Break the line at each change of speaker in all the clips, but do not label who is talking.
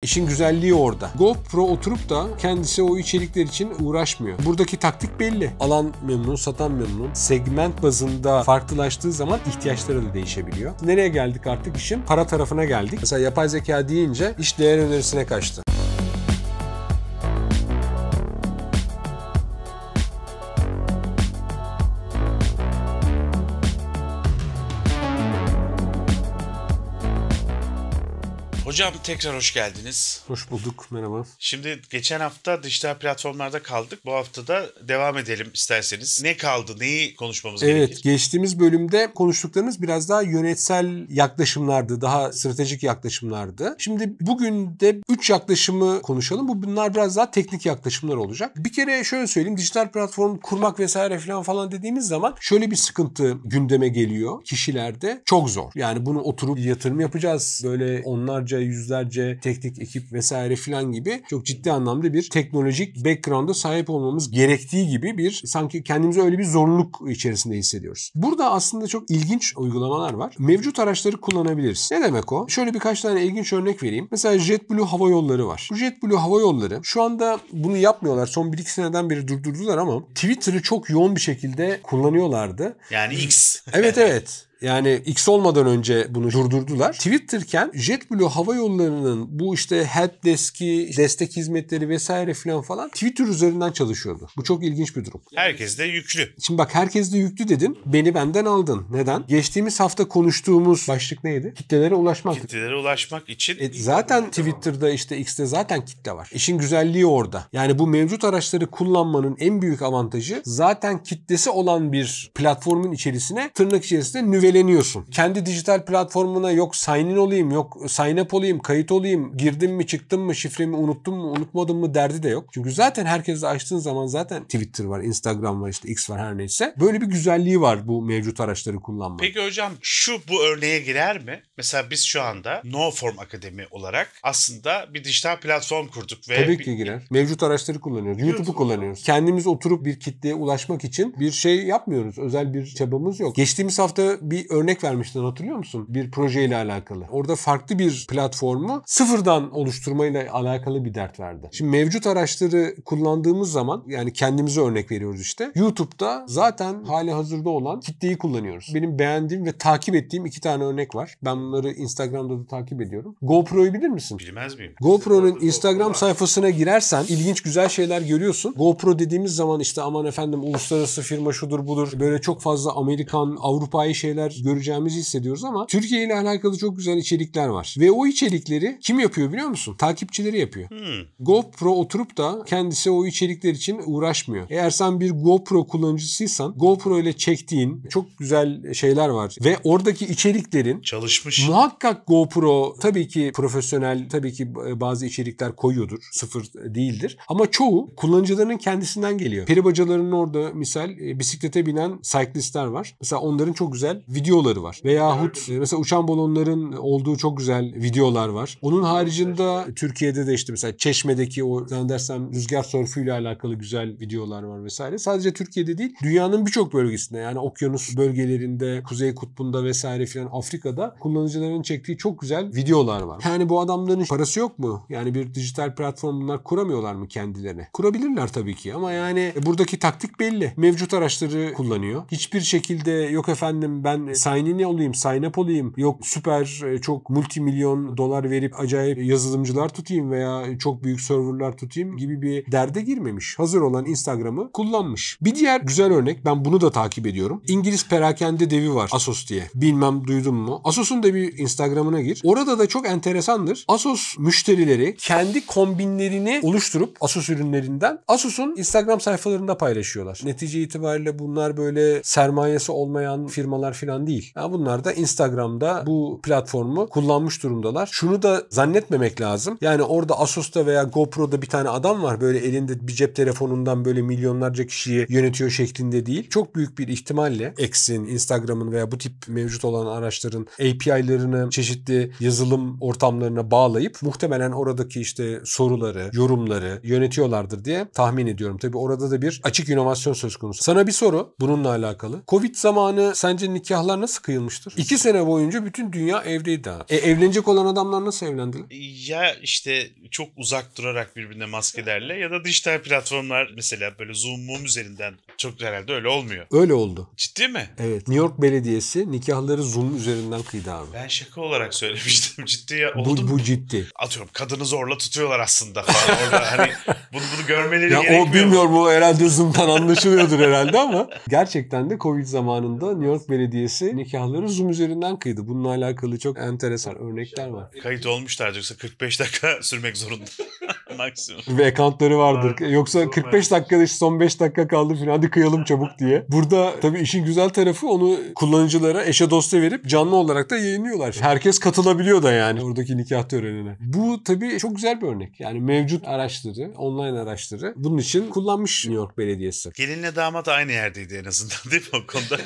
İşin güzelliği orada. GoPro oturup da kendisi o içerikler için uğraşmıyor. Buradaki taktik belli. Alan memnun, satan memnun. Segment bazında farklılaştığı zaman ihtiyaçları da değişebiliyor. Nereye geldik artık? İşin para tarafına geldik. Mesela yapay zeka deyince iş değer önerisine kaçtı.
Hocam tekrar hoş geldiniz.
Hoş bulduk, merhaba.
Şimdi geçen hafta dijital platformlarda kaldık. Bu hafta da devam edelim isterseniz. Ne kaldı? Neyi konuşmamız gerekir?
Evet, geçtiğimiz bölümde konuştuklarımız biraz daha yönetsel yaklaşımlardı, daha stratejik yaklaşımlardı. Şimdi bugün de 3 yaklaşımı konuşalım. Bunlar biraz daha teknik yaklaşımlar olacak. Bir kere şöyle söyleyeyim, dijital platform kurmak vesaire falan dediğimiz zaman şöyle bir sıkıntı gündeme geliyor kişilerde. Çok zor. Yani bunu oturup yatırım yapacağız. Böyle onlarca, yüzlerce teknik ekip vesaire filan gibi çok ciddi anlamda bir teknolojik background'a sahip olmamız gerektiği gibi bir sanki kendimizi öyle bir zorunluluk içerisinde hissediyoruz. Burada aslında çok ilginç uygulamalar var. Mevcut araçları kullanabiliriz. Ne demek o? Şöyle birkaç tane ilginç örnek vereyim. Mesela JetBlue Hava Yolları var. Bu JetBlue Hava Yolları şu anda bunu yapmıyorlar. Son 1-2 seneden beri durdurdular ama Twitter'ı çok yoğun bir şekilde kullanıyorlardı.
Yani X.
Evet. Yani X olmadan önce bunu durdurdular. Twitter'ken JetBlue Hava Yolları'nın bu işte helpdesk'i, destek hizmetleri vesaire falan Twitter üzerinden çalışıyordu. Bu çok ilginç bir durum.
Herkes de yüklü.
Şimdi bak, herkes de yüklü dedin. Beni benden aldın. Neden? Geçtiğimiz hafta konuştuğumuz başlık neydi? Kitlelere ulaşmak.
Kitlelere ulaşmak için.
Zaten Twitter'da işte X'te zaten kitle var. İşin güzelliği orada. Yani bu mevcut araçları kullanmanın en büyük avantajı zaten kitlesi olan bir platformun içerisine tırnak içerisinde nüveleniyorsun. Kendi dijital platformuna yok sign in olayım, yok sign up olayım, kayıt olayım, girdim mi çıktım mı, şifremi unuttum mu unutmadım mı derdi de yok. Çünkü zaten herkesle açtığın zaman zaten Twitter var, Instagram var, işte X var, her neyse. Böyle bir güzelliği var bu mevcut araçları kullanmak.
Peki hocam bu örneğe girer mi? Mesela biz şu anda NoForm Akademi olarak aslında bir dijital platform kurduk. Ve
Tabii ki girer. Mevcut araçları kullanıyoruz. YouTube'u kullanıyoruz. Kendimiz oturup bir kitleye ulaşmak için bir şey yapmıyoruz. Özel bir çabamız yok. Geçtiğimiz hafta bir örnek vermiştin, hatırlıyor musun? Bir projeyle alakalı. Orada farklı bir platformu sıfırdan oluşturmayla alakalı bir dert verdi. Şimdi mevcut araçları kullandığımız zaman, yani kendimize örnek veriyoruz işte. YouTube'da zaten hali hazırda olan kitleyi kullanıyoruz. Benim beğendiğim ve takip ettiğim 2 tane örnek var. Ben bunları Instagram'da da takip ediyorum. GoPro'yu bilir misin?
Bilmez miyim?
GoPro'nun Instagram sayfasına girersen ilginç güzel şeyler görüyorsun. GoPro dediğimiz zaman işte aman efendim uluslararası firma şudur budur, böyle çok fazla Amerikan, Avrupa'yı şeyler göreceğimizi hissediyoruz ama Türkiye ile alakalı çok güzel içerikler var. Ve o içerikleri kim yapıyor biliyor musun? Takipçileri yapıyor. GoPro oturup da kendisi o içerikler için uğraşmıyor. Eğer sen bir GoPro kullanıcısıysan GoPro ile çektiğin çok güzel şeyler var. Ve oradaki içeriklerin
çalışmış.
Muhakkak GoPro tabii ki profesyonel, tabii ki bazı içerikler koyuyordur. Sıfır değildir. Ama çoğu kullanıcılarının kendisinden geliyor. Peribacalarının orada misal bisiklete binen cyclistler var. Mesela onların çok güzel videoları var. Veyahut mesela uçan balonların olduğu çok güzel videolar var. Onun haricinde Türkiye'de de işte mesela Çeşme'deki o zannedersem rüzgar sörfüyle alakalı güzel videolar var vesaire. Sadece Türkiye'de değil, dünyanın birçok bölgesinde, yani okyanus bölgelerinde, Kuzey Kutbu'nda vesaire filan, Afrika'da kullanıcıların çektiği çok güzel videolar var. Yani bu adamların parası yok mu? Yani bir dijital platform bunlar kuramıyorlar mı kendilerine? Kurabilirler tabii ki ama yani buradaki taktik belli. Mevcut araçları kullanıyor. Hiçbir şekilde yok efendim ben sign in olayım, sign up olayım, yok süper çok multimilyon dolar verip acayip yazılımcılar tutayım veya çok büyük serverlar tutayım gibi bir derde girmemiş. Hazır olan Instagram'ı kullanmış. Bir diğer güzel örnek, ben bunu da takip ediyorum. İngiliz perakende devi var, Asos diye. Bilmem duydun mu? Asos'un da bir Instagram'ına gir. Orada da çok enteresandır. Asos müşterileri kendi kombinlerini oluşturup Asos ürünlerinden Asos'un Instagram sayfalarında paylaşıyorlar. Netice itibariyle bunlar böyle sermayesi olmayan firmalar falan değil. Yani bunlar da Instagram'da bu platformu kullanmış durumdalar. Şunu da zannetmemek lazım. Yani orada Asos'ta veya GoPro'da bir tane adam var, böyle elinde bir cep telefonundan böyle milyonlarca kişiyi yönetiyor şeklinde değil. Çok büyük bir ihtimalle X'in, Instagram'ın veya bu tip mevcut olan araçların API'larını çeşitli yazılım ortamlarına bağlayıp muhtemelen oradaki işte soruları, yorumları yönetiyorlardır diye tahmin ediyorum. Tabii orada da bir açık inovasyon söz konusu. Sana bir soru bununla alakalı. Covid zamanı sence nikah nikahlar nasıl kıyılmıştır? 2 sene boyunca bütün dünya evdeydi ha. Evlenecek olan adamlar nasıl evlendiler?
Ya işte çok uzak durarak birbirine maskelerle ya da dijital platformlar mesela böyle Zoom üzerinden çok herhalde öyle olmuyor.
Öyle oldu.
Ciddi mi?
Evet. New York Belediyesi nikahları Zoom üzerinden kıydı abi.
Ben şaka olarak söylemiştim. Ciddi oldu mu?
Bu ciddi.
Atıyorum kadını zorla tutuyorlar aslında falan orada hani bunu görmeleri
Ya
gerekmiyor.
o bilmiyorum, o herhalde Zoom'dan anlaşılıyordur herhalde ama gerçekten de Covid zamanında New York Belediyesi nikahları Zoom üzerinden kıydı. Bununla alakalı çok enteresan örnekler var.
Kayıt olmuşlar yoksa 45 dakika sürmek zorunda. Maksimum.
Ve accountları vardır. Yoksa 45 dakikada işte son 5 dakika kaldı falan, hadi kıyalım çabuk diye. Burada tabii işin güzel tarafı, onu kullanıcılara eşe dosta verip canlı olarak da yayınlıyorlar. Herkes katılabiliyor da yani oradaki nikah törenine. Bu tabii çok güzel bir örnek. Yani mevcut araçları, online araçları bunun için kullanmış New York Belediyesi.
Gelinle damat aynı yerdeydi en azından değil mi o konuda?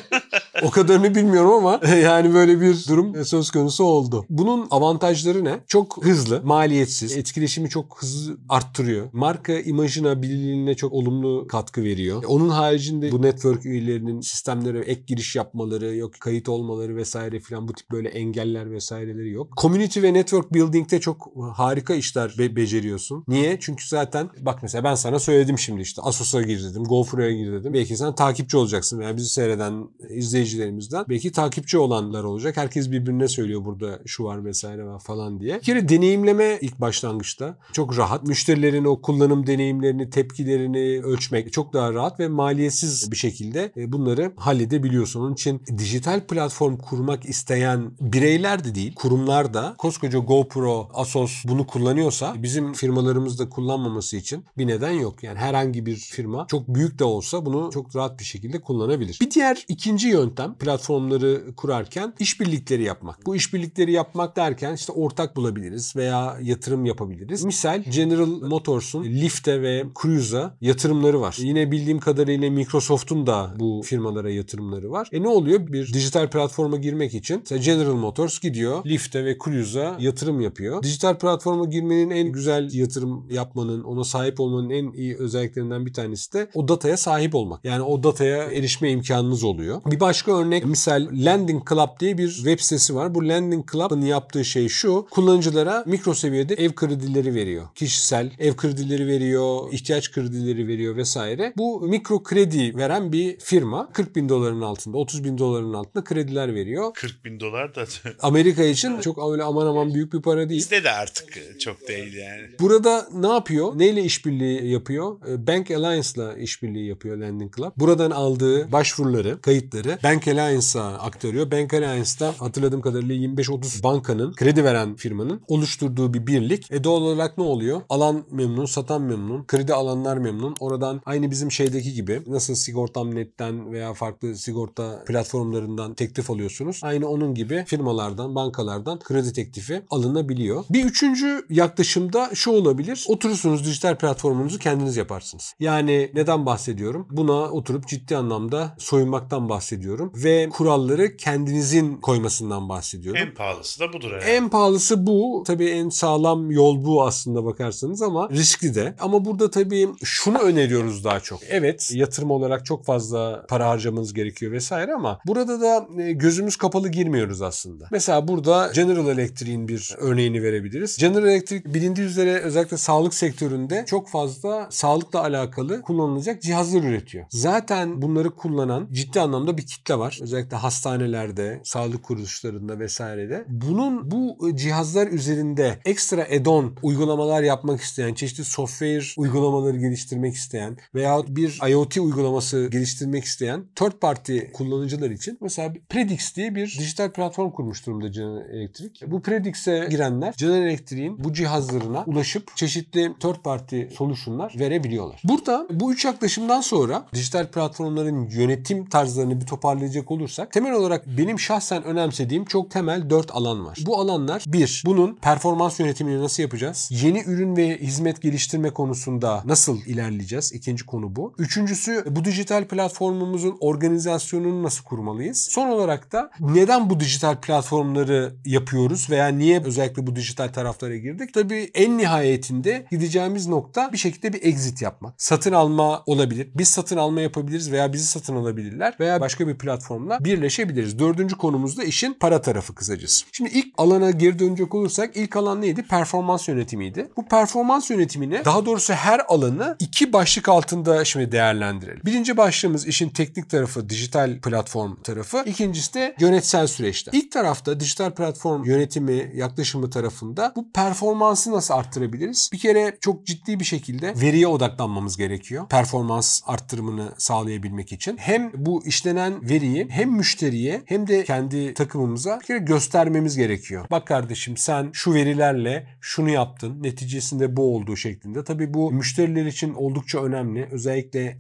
O kadarını bilmiyorum ama yani böyle bir durum söz konusu oldu. Bunun avantajları ne? Çok hızlı, maliyetsiz, etkileşimi çok hızlı arttırıyor. Marka imajına, bilinirliğine çok olumlu katkı veriyor. Onun haricinde bu network üyelerinin sistemlere ek giriş yapmaları, yok kayıt olmaları vesaire filan, bu tip böyle engeller vesaireleri yok. Community ve network building'te çok harika işler beceriyorsun. Niye? Çünkü zaten bak mesela ben sana söyledim şimdi, işte Asos'a gir dedim, GoPro'ya gir dedim. Belki sen takipçi olacaksın veya bizi seyreden izleyicilerimizden belki takipçi olanlar olacak. Herkes birbirine söylüyor burada şu var vesaire var falan diye. Bir kere deneyimleme ilk başlangıçta çok rahat. Müşterilerin o kullanım deneyimlerini, tepkilerini ölçmek çok daha rahat ve maliyetsiz bir şekilde bunları halledebiliyorsun. Onun için dijital platform kurmak isteyen bireyler de değil, kurumlar da koskoca GoPro, Asos bunu kullanıyorsa bizim firmalarımızda kullanmaması için bir neden yok. Yani herhangi bir firma çok büyük de olsa bunu çok rahat bir şekilde kullanabilir. Bir diğer ikinci yöntem platformları kurarken işbirlikleri yapmak. Bu işbirlikleri yapmak derken işte ortak bulabiliriz veya yatırım yapabiliriz. Misal General Motors'un Lyft'e ve Cruise'a yatırımları var. Yine bildiğim kadarıyla Microsoft'un da bu firmalara yatırımları var. Ne oluyor? Bir dijital platforma girmek için General Motors gidiyor Lyft'e ve Cruise'a yatırım yapıyor. Dijital platforma girmenin en güzel, yatırım yapmanın, ona sahip olmanın en iyi özelliklerinden bir tanesi de o dataya sahip olmak. Yani o dataya erişme imkanınız oluyor. Bir başka örnek misal Lending Club diye bir web sitesi var. Bu Lending Club'ın yaptığı şey şu: kullanıcılara mikro seviyede ev kredileri veriyor. Kişisel ev kredileri veriyor, ihtiyaç kredileri veriyor vesaire. Bu mikro kredi veren bir firma. 40 bin doların altında, 30 bin doların altında krediler veriyor.
40 bin dolar da
Amerika için çok öyle aman aman büyük bir para değil.
bizde de artık çok değil yani.
Burada ne yapıyor? Neyle işbirliği yapıyor? Bank Alliance'la işbirliği yapıyor Lending Club. Buradan aldığı başvuruları, kayıtları Bank Alliance'a aktarıyor. Bank Alliance'da hatırladığım kadarıyla 25-30 bankanın, kredi veren firmanın oluşturduğu bir birlik. Doğal olarak ne oluyor? Alan memnun, satan memnun, kredi alanlar memnun. Oradan aynı bizim şeydeki gibi, nasıl Sigortam.net'ten veya farklı sigorta platformlarından teklif alıyorsunuz. Aynı onun gibi firmalardan, bankalardan kredi teklifi alınabiliyor. Bir üçüncü yaklaşımda şu olabilir: oturursunuz, dijital platformunuzu kendiniz yaparsınız. Yani neden bahsediyorum? Buna oturup ciddi anlamda soyunmaktan bahsediyorum ve kuralları kendinizin koymasından bahsediyorum.
En pahalısı da budur herhalde.
En pahalısı bu. Tabii en sağlam yol bu aslında bakarsanız ama riskli de. Ama burada tabii şunu öneriyoruz daha çok. Evet, yatırım olarak çok fazla para harcamanız gerekiyor vesaire ama burada da gözümüz kapalı girmiyoruz aslında. Mesela burada General Electric'in bir örneğini verebiliriz. General Electric bilindiği üzere özellikle sağlık sektöründe çok fazla sağlıkla alakalı kullanılacak cihazlar üretiyor. Zaten bunları kullanan ciddi anlamda bir kitle var. Özellikle hastanelerde, sağlık kuruluşlarında vesairede. Bu cihazlar üzerinde ekstra add-on uygulamalar yapmak isteyen, çeşitli software uygulamaları geliştirmek isteyen veya bir IoT uygulaması geliştirmek isteyen third party kullanıcılar için mesela Predix diye bir dijital platform kurmuş durumda General Electric. Bu Predix'e girenler General Electric'in bu cihazlarına ulaşıp çeşitli third party solution'lar verebiliyorlar. Burada bu üç yaklaşımdan sonra dijital platformların yönetim tarzlarını bir toparlayacak olursak, temel olarak benim şahsen önemsediğim çok temel 4 alan var. Bu alanlar: 1. Bunun performans yönetimini nasıl yapacağız? Yeni ürün ve hizmet geliştirme konusunda nasıl ilerleyeceğiz? İkinci konu bu. Üçüncüsü, bu dijital platformumuzun organizasyonunu nasıl kurmalıyız? Son olarak da neden bu dijital platformları yapıyoruz veya niye özellikle bu dijital taraflara girdik? Tabii en nihayetinde gideceğimiz nokta bir şekilde bir exit yapmak. Satın alma olabilir. Biz satın alma yapabiliriz veya bizi satın alabilirler veya başka bir platform platformla birleşebiliriz. Dördüncü konumuz da işin para tarafı kısacası. Şimdi ilk alana geri dönecek olursak ilk alan neydi? Performans yönetimiydi. Bu performans yönetimini, daha doğrusu her alanı iki başlık altında şimdi değerlendirelim. Birinci başlığımız işin teknik tarafı, dijital platform tarafı. İkincisi de yönetsel süreçler. İlk tarafta dijital platform yönetimi yaklaşımı tarafında bu performansı nasıl arttırabiliriz? Bir kere çok ciddi bir şekilde veriye odaklanmamız gerekiyor. Performans arttırımını sağlayabilmek için. Hem bu işlenen veriyi hem müşteriye hem de kendi takımımıza bir kere göstermemiz gerekiyor. Bak kardeşim, sen şu verilerle şunu yaptın. Neticesinde bu olduğu şeklinde. Tabii bu müşteriler için oldukça önemli. Özellikle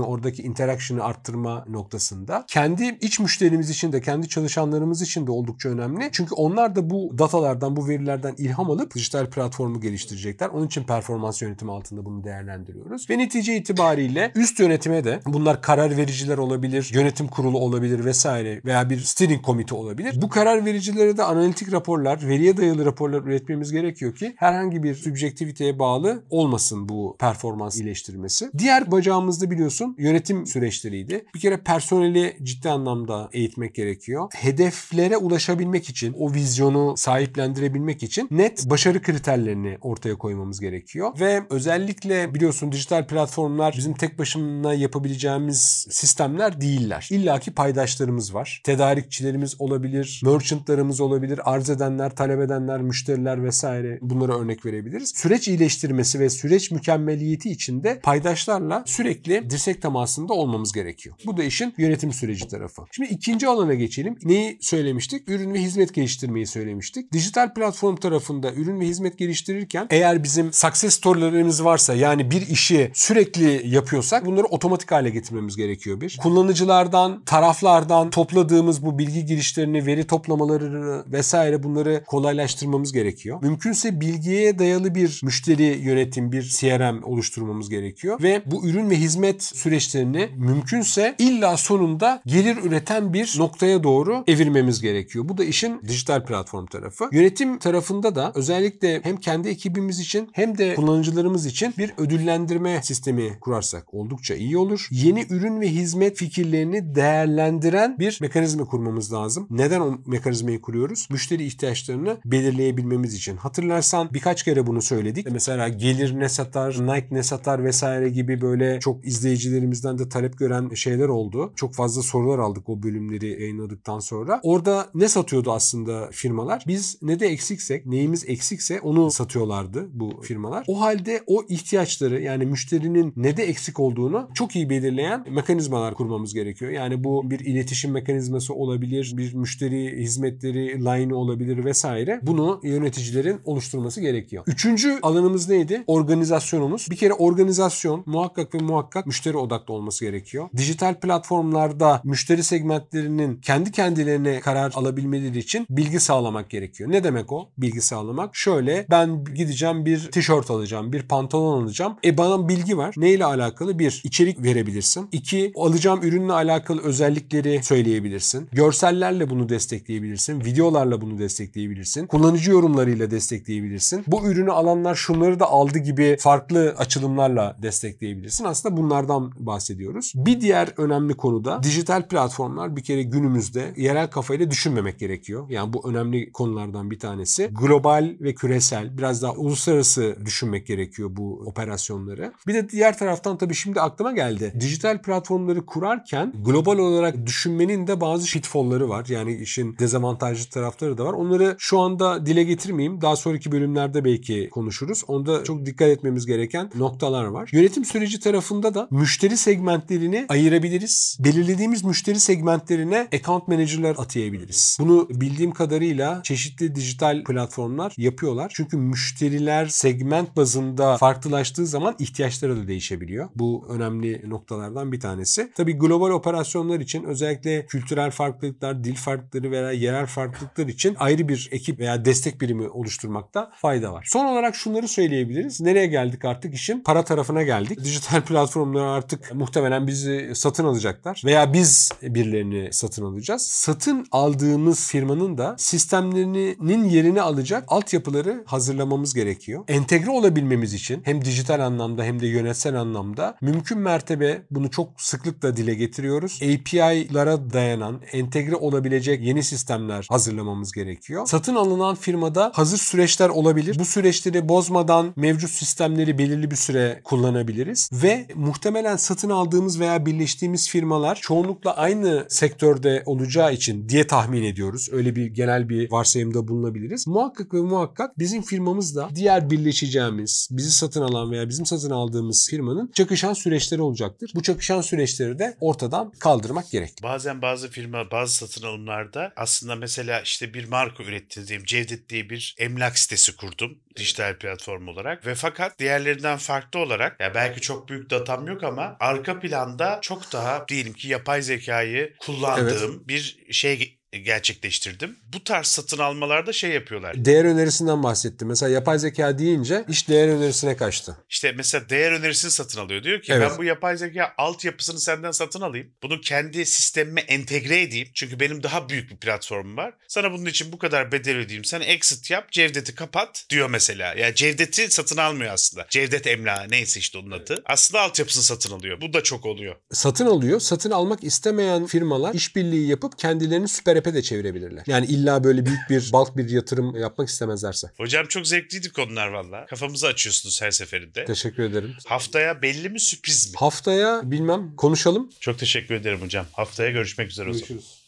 oradaki interaction'ı arttırma noktasında. Kendi iç müşterimiz için de, kendi çalışanlarımız için de oldukça önemli. Çünkü onlar da bu datalardan, bu verilerden ilham alıp dijital platformu geliştirecekler. Onun için performans yönetimi altında bunu değerlendiriyoruz. Ve netice itibariyle üst yönetime de, bunlar karar vericiler olabilir, yönetim kurulu olabilir vesaire veya bir steering komite olabilir. Bu karar vericilere de analitik raporlar, veriye dayalı raporlar üretmemiz gerekiyor ki herhangi bir subjektiviteye bağlı olmasın bu performans iyileştirmesi. Diğer bacağımızda biliyorsun yönetim süreçleriydi. Bir kere personeli ciddi anlamda eğitmek gerekiyor. Hedeflere ulaşabilmek için, o vizyonu sahiplendirebilmek için net başarı kriterlerini ortaya koymamız gerekiyor. Ve özellikle biliyorsun dijital platformlar bizim tek başına yapabileceğimiz sistemler değiller. İlla ki paydaşlarımız var. Tedarikçilerimiz olabilir, merchantlarımız olabilir, arz edenler, talep edenler, müşteriler vesaire, bunlara örnek verebiliriz. Süreç iyileştirmesi ve süreç mükemmeliyeti için de paydaşlarla sürekli dirsek temasında olmamız gerekiyor. Bu da işin yönetim süreci tarafı. Şimdi ikinci alana geçelim. Neyi söylemiştik? Ürün ve hizmet geliştirmeyi söylemiştik. Dijital platform tarafında ürün ve hizmet geliştirirken eğer bizim success story'lerimiz varsa, yani bir işi sürekli yapıyorsak bunları otomatik hale getirmemiz gerekiyor bir. Kullanıcılardan, taraflardan topladığımız bu bilgi girişlerini, veri toplamaları vesaire, bunları kolaylaştırmamız gerekiyor. Mümkünse bilgiye dayalı bir müşteri yönetim, bir CRM oluşturmamız gerekiyor ve bu ürün ve hizmet süreçlerini mümkünse illa sonunda gelir üreten bir noktaya doğru evirmemiz gerekiyor. Bu da işin dijital platform tarafı. Yönetim tarafında da özellikle hem kendi ekibimiz için hem de kullanıcılarımız için bir ödüllendirme sistemi kurarsak oldukça iyi olur. Yeni ürün ve hizmet fikirlerini değerlendiren bir mekanizma kurmamız lazım. Neden o mekanizmayı kuruyoruz? Müşteri ihtiyaçlarını belirleyebilmemiz için. Hatırlarsan birkaç kere bunu söyledik. Mesela gelir ne satar, Nike ne satar vesaire gibi böyle çok izleyicilerimizden de talep gören şeyler oldu. Çok fazla sorular aldık o bölümleri yayınladıktan sonra. Orada ne satıyordu aslında firmalar? Biz ne de eksiksek, neyimiz eksikse onu satıyorlardı bu firmalar. O halde o ihtiyaçları, yani müşterinin ne de eksik olduğunu çok iyi belirleyen mekanizmalar kurmamız gerekiyor. Yani bu bir iletişim mekanizması olabilir, bir müşteri hizmetleri line olabilir vesaire. Bunu yöneticilerin oluşturması gerekiyor. Üçüncü alanımız neydi? Organizasyonumuz. Bir kere organizasyon muhakkak ve muhakkak müşteri odaklı olması gerekiyor. Dijital platformlarda müşteri segmentlerinin kendi kendilerine karar alabilmeleri için bilgi sağlamak gerekiyor. Ne demek o? Bilgi sağlamak. Şöyle, ben gideceğim bir tişört alacağım, bir pantolon alacağım. Bana bilgi var. Neyle alakalı? Bir, içerik verebilirsin. İki, alacağım ürünle alakalı özellikleri söyleyebilirsin. Görsellerle bunu destekleyebilirsin. Videolarla bunu destekleyebilirsin. Kullanıcı yorumlarıyla destekleyebilirsin. Bu ürünü alanlar şunları da aldı gibi farklı açılımlarla destekleyebilirsin. Aslında bunlardan bahsediyoruz. Bir diğer önemli konu da dijital platformlar bir kere günümüzde yerel kafayla düşünmemek gerekiyor. Yani bu önemli konulardan bir tanesi. Global ve küresel, biraz daha uluslararası düşünmek gerekiyor bu operasyonları. Bir de diğer taraftan tabii şimdi aklıma geldi. Dijital platformları kurarken global olarak düşünmenin de bazı pitfall'ları var. Yani işin dezavantajlı tarafları da var. Onları şu anda dile getirmeyeyim. Daha sonraki bölümlerde belki konuşuruz. Onda çok dikkat etmemiz gereken noktalar var. Yönetim süreci tarafında da müşteri segmentlerini ayırabiliriz. Belirlediğimiz müşteri segmentlerine account manager'lar atayabiliriz. Bunu bildiğim kadarıyla çeşitli dijital platformlar yapıyorlar. Çünkü müşteriler segment bazında farklılaştığı zaman ihtiyaçları da değişebiliyor. Bu önemli noktalardan bir tanesi. Tabii global operasyonlar için özellikle kültürel farklılıklar, dil farklılıkları veya yerel farklılıklar için ayrı bir ekip veya destek birimi oluşturmakta fayda var. Son olarak şunları söyleyebiliriz. Nereye geldik artık? İşin para tarafına geldik. Dijital platformlar artık muhtemelen bizi satın alacaklar veya biz birilerini satın alacağız. Satın aldığımız firmanın da sistemlerinin yerini alacak altyapıları hazırlamamız gerekiyor. Entegre olabilmemiz için hem dijital anlamda hem de yönetsel anlamda mümkün mertebe bunu çok sıklıkla dile getiriyoruz. API'lara dayanan, entegre olabilecek yeni sistemler hazırlamamız gerekiyor. Satın alınan firmada hazır süreçler olabilir. Bu süreçleri bozmadan mevcut sistemleri belirli bir süre kullanabiliriz ve muhtemelen satın aldığımız veya birleştiğimiz firmalar çoğunlukla aynı sektörde olacağı için diye tahmin ediyoruz. Öyle bir genel bir varsayımda bulunabiliriz. Muhakkak ve muhakkak bizim firmamız da diğer birleşeceğimiz, bizi satın alan veya bizim satın aldığımız firmanın çakışan süreçleri olacaktır. Bu çakışan süreçleri de ortadan kaldırmak gerek.
Bazen bazı firma, bazı satın alımlarda aslında mesela işte bir marka ürettiğim diyelim, Cevdet diye bir emlak sitesi kurdum dijital platform olarak ve fakat diğerlerinden farklı olarak ya belki çok büyük datam yok ama arka planda çok daha diyelim ki yapay zekayı kullandığım bir şey gerçekleştirdim. Bu tarz satın almalarda şey yapıyorlar.
Değer önerisinden bahsettim. Mesela yapay zeka deyince iş değer önerisine kaçtı.
İşte mesela değer önerisini satın alıyor. Diyor ki
Evet.
ben bu yapay zeka altyapısını senden satın alayım. Bunu kendi sistemime entegre edeyim. Çünkü benim daha büyük bir platformum var. Sana bunun için bu kadar bedel ödeyeyim. Sen exit yap, Cevdet'i kapat diyor mesela. Yani Cevdet'i satın almıyor aslında. Cevdet Emlak neyse işte onun adı. Aslında altyapısını satın alıyor. Bu da çok oluyor.
Satın alıyor. Satın almak istemeyen firmalar işbirliği yapıp kendilerini süper app'e de çevirebilirler. Yani illa böyle büyük bir bulk bir yatırım yapmak istemezlerse.
Hocam çok zevkliydi konular valla. Kafamızı açıyorsunuz her seferinde.
Teşekkür ederim.
Haftaya belli mi sürpriz mi?
Haftaya bilmem konuşalım.
Çok teşekkür ederim hocam. Haftaya görüşmek üzere o zaman.
Görüşürüz.